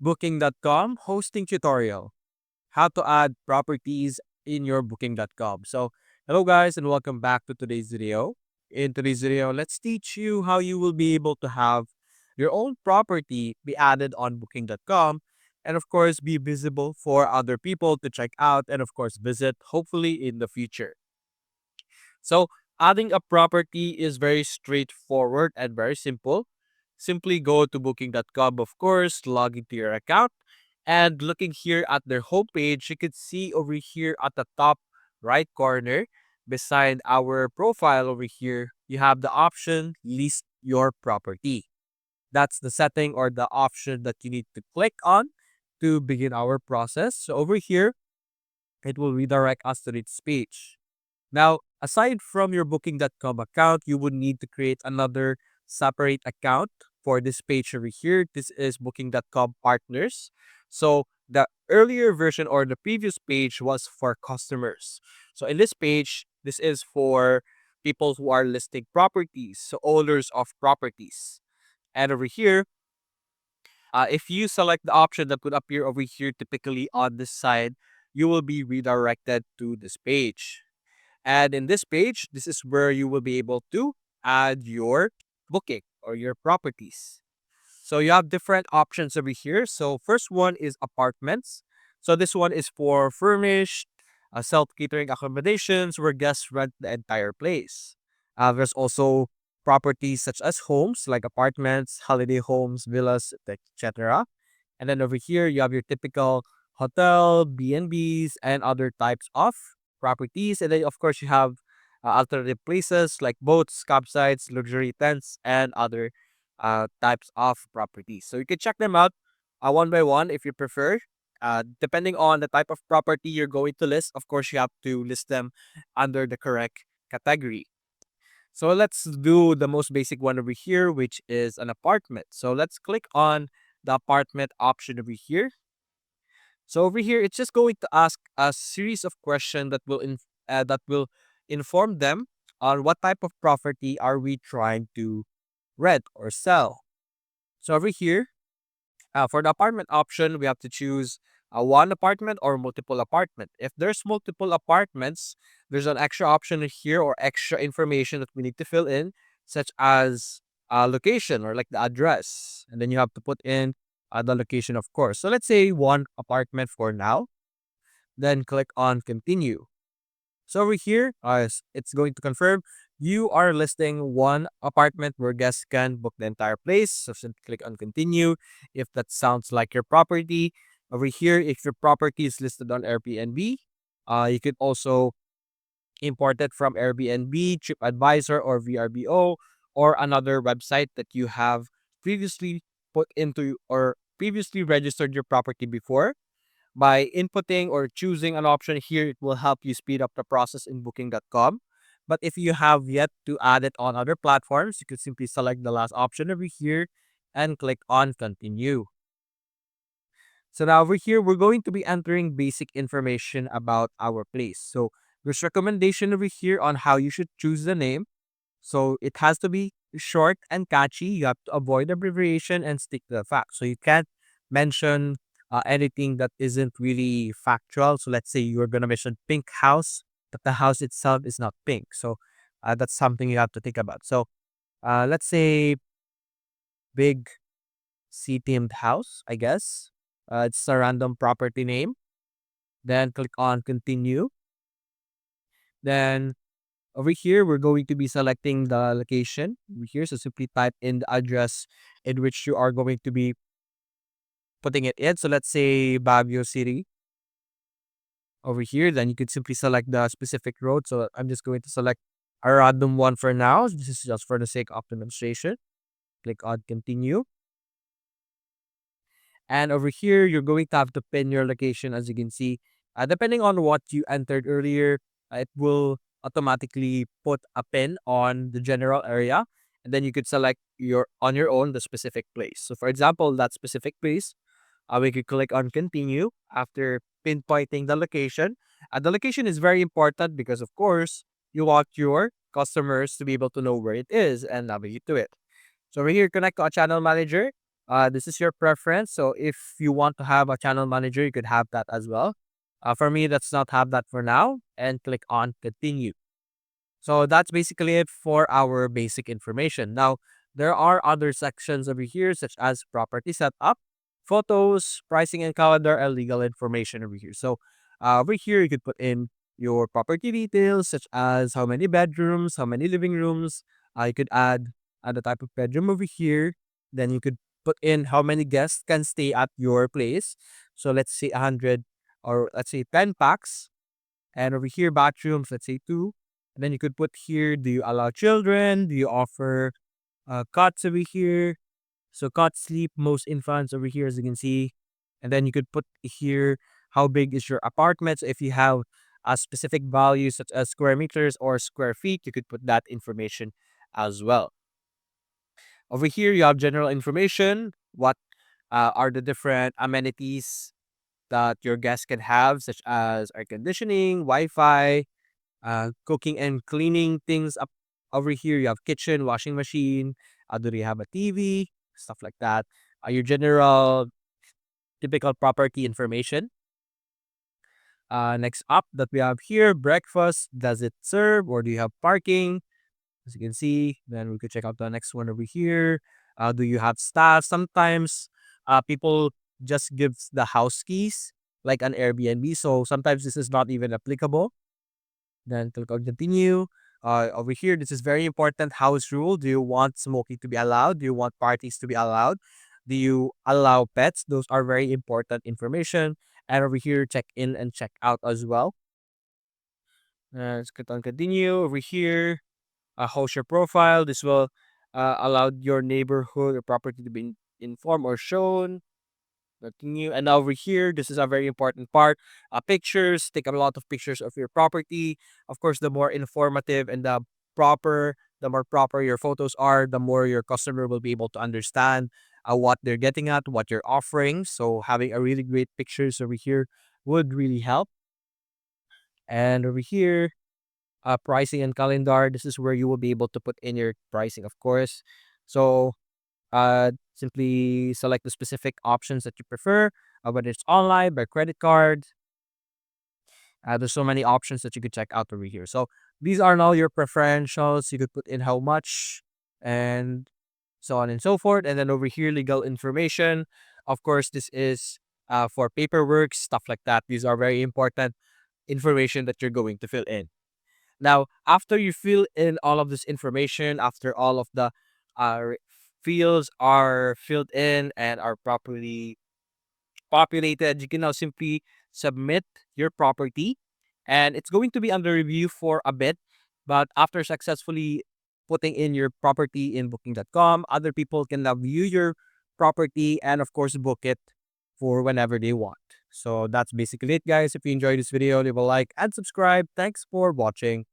Booking.com hosting tutorial. How to add properties in your Booking.com. So, hello guys and welcome back to today's video. In today's video, let's teach you how you will be able to have your own property be added on Booking.com and of course be visible for other people to check out and of course visit hopefully in the future. So, adding a property is very straightforward and very simple. Simply go to booking.com, of course, log into your account, and looking here at their homepage, you can see over here at the top right corner, beside our profile over here, you have the option list your property. That's the setting or the option that you need to click on to begin our process. So over here, it will redirect us to this page. Now, aside from your Booking.com account, you would need to create another separate account for this page over here. This is Booking.com Partners. So, the earlier version or the previous page was for customers. So, in this page, this is for people who are listing properties, so owners of properties. And over here, if you select the option that would appear over here typically on this side, you will be redirected to this page. And in this page, this is where you will be able to add your booking or your properties. So you have different options over here. So first one is apartments. So this one is for furnished, self-catering accommodations where guests rent the entire place. There's also properties such as homes like apartments, holiday homes, villas, etc. And then over here, you have your typical hotel, B&Bs, and other types of properties. And then, of course, you have alternative places like boats, campsites, luxury tents, and other types of properties. So you can check them out one by one if you prefer. Depending on the type of property you're going to list, of course, you have to list them under the correct category. So let's do the most basic one over here, which is an apartment. So let's click on the apartment option over here. So over here, it's just going to ask a series of questions that will inform them on what type of property are we trying to rent or sell. So over here, for the apartment option, we have to choose one apartment or multiple apartment. If there's multiple apartments, there's an extra option here or extra information that we need to fill in, such as location or like the address. And then you have to put in the location, of course. So let's say one apartment for now, then click on continue. So over here, it's going to confirm you are listing one apartment where guests can book the entire place. So simply click on continue if that sounds like your property. Over here, if your property is listed on Airbnb, you could also import it from Airbnb, TripAdvisor, or VRBO, or another website that you have previously put into or previously registered your property before. By inputting or choosing an option here, it will help you speed up the process in booking.com. But if you have yet to add it on other platforms, you could simply select the last option over here and click on continue. So now over here, we're going to be entering basic information about our place. So there's recommendation over here on how you should choose the name. So it has to be short and catchy. You have to avoid abbreviation and stick to the fact. So you can't mention anything that isn't really factual. So let's say you're gonna mention pink house, but the house itself is not pink. So that's something you have to think about. So let's say big sea themed house. I guess it's a random property name. Then click on continue. Then over here, we're going to be selecting the location over here. So simply type in the address in which you are going to be putting it in. So let's say Baguio City over here. Then you could simply select the specific road. So I'm just going to select a random one for now. This is just for the sake of demonstration. Click on continue. And over here, you're going to have to pin your location as you can see. Depending on what you entered earlier, it will automatically put a pin on the general area. And then you could select on your own the specific place. So for example, that specific place, we could click on continue after pinpointing the location. The location is very important because of course, you want your customers to be able to know where it is and navigate to it. So over here, connect to a channel manager. This is your preference. So if you want to have a channel manager, you could have that as well. For me, let's not have that for now and click on continue. So that's basically it for our basic information. Now, there are other sections over here, such as property setup, photos, pricing and calendar, and legal information over here. So over here, you could put in your property details, such as how many bedrooms, how many living rooms. You could add the type of bedroom over here. Then you could put in how many guests can stay at your place. So let's say 100 or let's say 10 packs. And over here, bathrooms, let's say two. And then you could put here, do you allow children? Do you offer cots over here? So cots sleep most infants over here, as you can see. And then you could put here, how big is your apartment? So if you have a specific value such as square meters or square feet, you could put that information as well. Over here, you have general information. What are the different amenities that your guests can have, such as air conditioning, Wi-Fi, cooking and cleaning things up. Over here, you have kitchen, washing machine. Do they have a TV? Stuff like that. Your general typical property information. Next up that we have here, breakfast. Does it serve or do you have parking? As you can see, then we could check out the next one over here. Do you have staff? Sometimes people just gives the house keys like an Airbnb. So sometimes this is not even applicable. Then click on continue. Over here, this is very important house rule. Do you want smoking to be allowed? Do you want parties to be allowed? Do you allow pets? Those are very important information. And over here, check in and check out as well. Let's click on continue. Over here, host your profile. This will allow your neighborhood or property to be informed or shown. Continue. And over here, this is a very important part. Pictures. Take a lot of pictures of your property. Of course, the more informative and the more proper your photos are, the more your customer will be able to understand what they're getting at, what you're offering. So having a really great pictures over here would really help. And over here, pricing and calendar. This is where you will be able to put in your pricing, of course. So simply select the specific options that you prefer, whether it's online, by credit card. There's so many options that you could check out over here. So these are now your preferentials. You could put in how much and so on and so forth. And then over here, legal information. Of course, this is for paperwork, stuff like that. These are very important information that you're going to fill in. Now, after you fill in all of this information, after all of the fields are filled in and are properly populated, you can now simply submit your property and it's going to be under review for a bit. But after successfully putting in your property in booking.com, other people can now view your property and, of course, book it for whenever they want. So that's basically it, guys. If you enjoyed this video, leave a like and subscribe. Thanks for watching.